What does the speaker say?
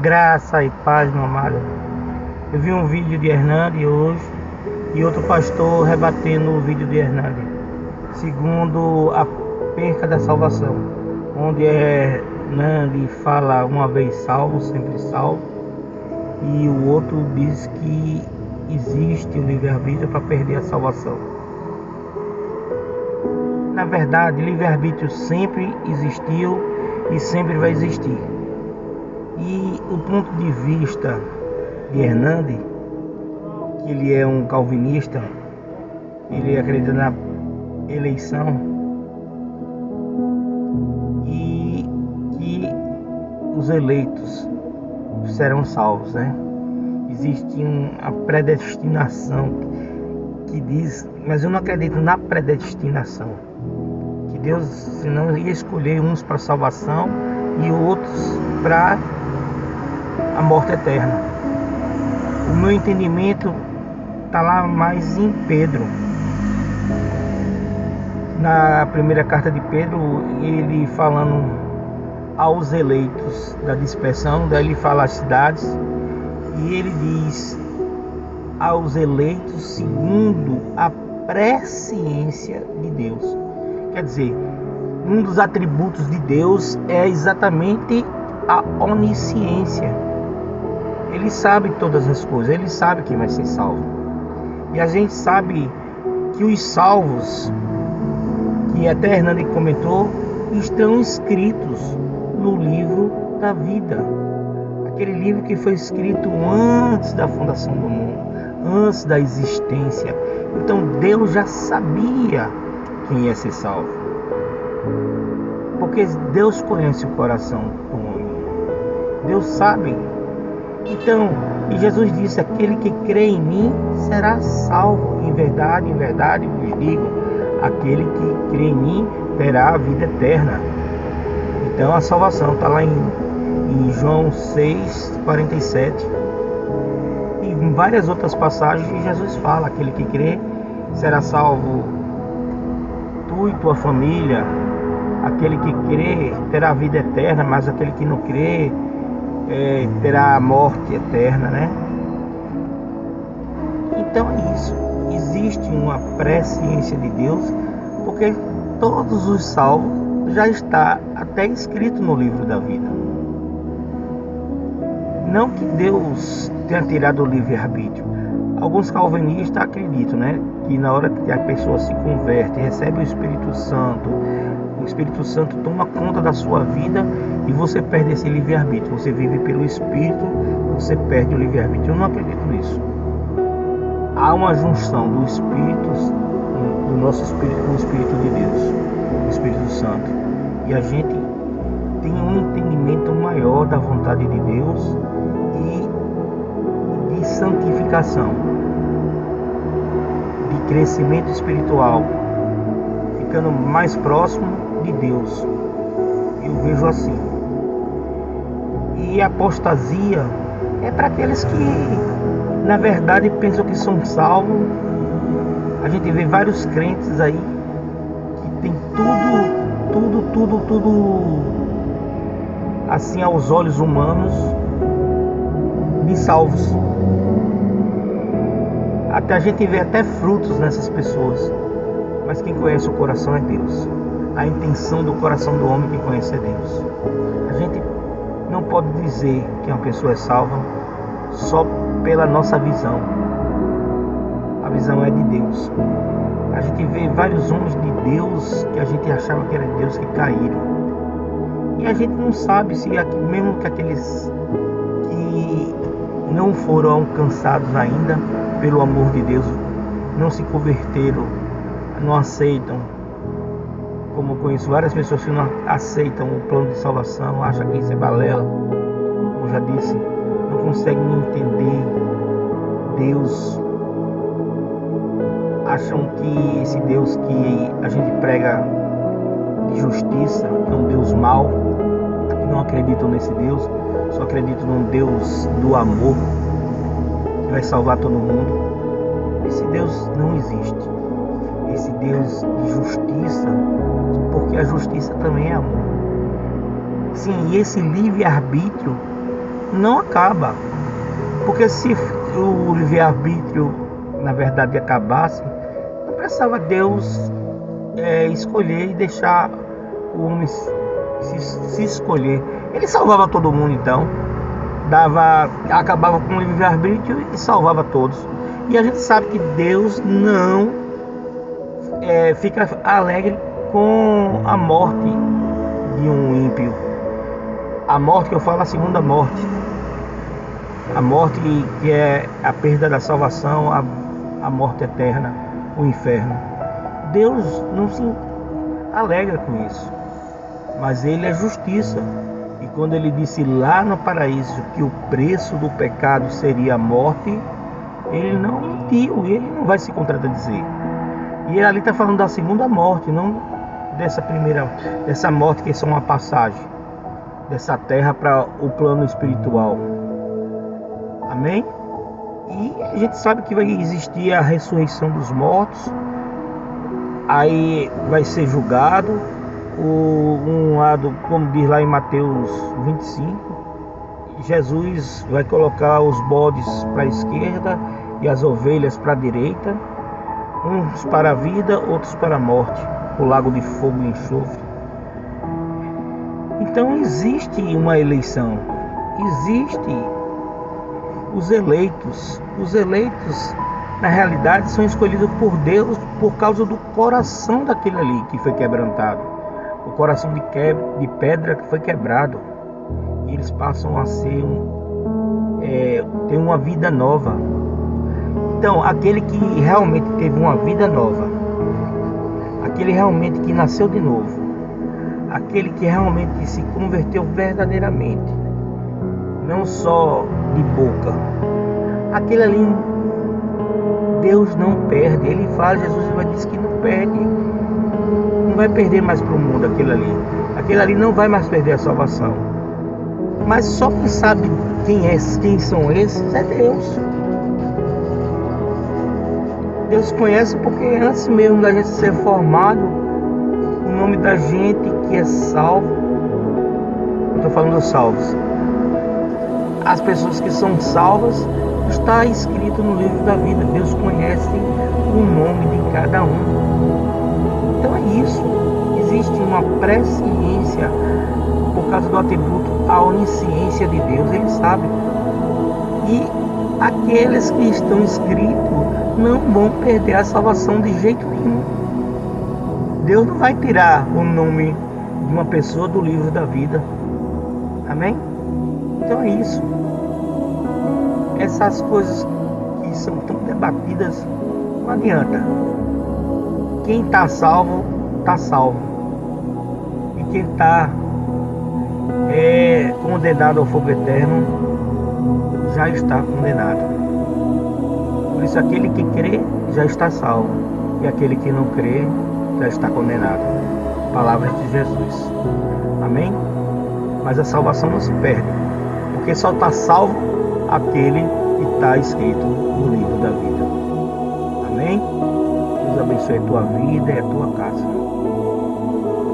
Graça e paz, meu amado. Eu vi um vídeo de Hernani hoje e outro pastor rebatendo o vídeo de Hernani, segundo a perca da salvação, onde Hernani fala uma vez salvo, sempre salvo, e o outro diz que existe o livre-arbítrio para perder a salvação. Na verdade, livre-arbítrio sempre existiu e sempre vai existir. E o ponto de vista de Hernani, que ele é um calvinista, ele acredita na eleição e que os eleitos serão salvos, né? Existe a predestinação que diz, mas eu não acredito na predestinação, que Deus senão ia escolher uns para salvação e outros para a morte eterna. O meu entendimento está lá mais em Pedro. Na primeira carta de Pedro, ele falando aos eleitos da dispersão, daí ele fala as cidades, e ele diz aos eleitos segundo a presciência de Deus. Quer dizer, um dos atributos de Deus é exatamente a onisciência. Ele sabe todas as coisas, ele sabe quem vai ser salvo. E a gente sabe que os salvos, que até Hernani comentou, estão escritos no livro da vida. Aquele livro que foi escrito antes da fundação do mundo, antes da existência. Então Deus já sabia quem ia ser salvo. Porque Deus conhece o coração do homem. Deus sabe. Então, e Jesus disse: aquele que crê em mim será salvo. Em verdade vos digo, aquele que crê em mim terá a vida eterna. Então a salvação está lá em João 6,47. E em várias outras passagens Jesus fala: aquele que crê será salvo, tu e tua família. Aquele que crê terá a vida eterna, mas aquele que não crê terá a morte eterna, né? Então é isso. Existe uma presciência de Deus, porque todos os salvos já está até escrito no livro da vida. Não que Deus tenha tirado o livre-arbítrio. Alguns calvinistas acreditam, né, que na hora que a pessoa se converte, recebe o Espírito Santo toma conta da sua vida e você perde esse livre-arbítrio. Você vive pelo Espírito, você perde o livre-arbítrio. Eu não acredito nisso. Há uma junção do Espírito, do nosso Espírito com o Espírito de Deus, o Espírito Santo. E a gente tem um entendimento maior da vontade de Deus e de santificação, de crescimento espiritual, ficando mais próximo de Deus. Eu vejo assim. E a apostasia é para aqueles que na verdade pensam que são salvos. A gente vê vários crentes aí que tem tudo assim aos olhos humanos de salvos. Até a gente vê até frutos nessas pessoas. Mas quem conhece o coração é Deus. A intenção do coração do homem que conhece é Deus. A gente não pode dizer que uma pessoa é salva só pela nossa visão. A visão é de Deus. A gente vê vários homens de Deus que a gente achava que era de Deus que caíram. E a gente não sabe se mesmo que aqueles que não foram alcançados ainda pelo amor de Deus, não se converteram, não aceitam, como eu conheço várias pessoas que não aceitam o plano de salvação, acham que isso é balela, como eu já disse, não conseguem entender Deus, acham que esse Deus que a gente prega de justiça é um Deus mau, e não acreditam nesse Deus, só acreditam num Deus do amor, que vai salvar todo mundo. Esse Deus não existe. Esse Deus de justiça, porque a justiça também é amor. Sim, e esse livre-arbítrio não acaba. Porque se o livre-arbítrio, na verdade, acabasse, não precisava Deus escolher e deixar o homem se escolher. Ele salvava todo mundo, então. Acabava com o livre-arbítrio e salvava todos. E a gente sabe que Deus não fica alegre com a morte de um ímpio. A morte que eu falo, a segunda morte. A morte que é a perda da salvação, a morte eterna, o inferno. Deus não se alegra com isso, mas Ele é justiça. E quando Ele disse lá no paraíso que o preço do pecado seria a morte, Ele não mentiu, Ele não vai se contradizer. E Ele ali está falando da segunda morte, não dessa morte que é só uma passagem dessa terra para o plano espiritual. Amém? E a gente sabe que vai existir a ressurreição dos mortos. Aí vai ser julgado. Um lado, como diz lá em Mateus 25, Jesus vai colocar os bodes para a esquerda e as ovelhas para a direita, uns para a vida, outros para a morte, o lago de fogo e enxofre. Então existe uma eleição, existe os eleitos. Os eleitos, na realidade, são escolhidos por Deus por causa do coração daquele ali que foi quebrantado. O coração de pedra que foi quebrado. E eles passam a ser ter uma vida nova. Então, aquele que realmente teve uma vida nova, aquele realmente que nasceu de novo, aquele que realmente se converteu verdadeiramente, não só de boca, aquele ali Deus não perde. Ele fala, Jesus vai dizer que não perde, não vai perder mais para o mundo. Aquele ali não vai mais perder a salvação. Mas só quem sabe quem são esses é Deus. Deus conhece, porque antes mesmo da gente ser formado, o nome da gente que é salvo, eu estou falando dos salvos, as pessoas que são salvas, está escrito no livro da vida. Deus conhece o nome de cada um. Então é isso. Existe uma presciência por causa do atributo, a onisciência de Deus. Ele sabe. E aqueles que estão escritos não vão perder a salvação de jeito nenhum. Deus não vai tirar o nome de uma pessoa do livro da vida. Amém? Então é isso. Essas coisas que são tão debatidas, não adianta. Quem está salvo, está salvo. E quem está condenado ao fogo eterno, já está condenado. Por isso, aquele que crê, já está salvo. E aquele que não crê, já está condenado. Palavras de Jesus. Amém? Mas a salvação não se perde, porque só está salvo aquele que está escrito no livro da vida. Amém? Deus abençoe a tua vida e a tua casa.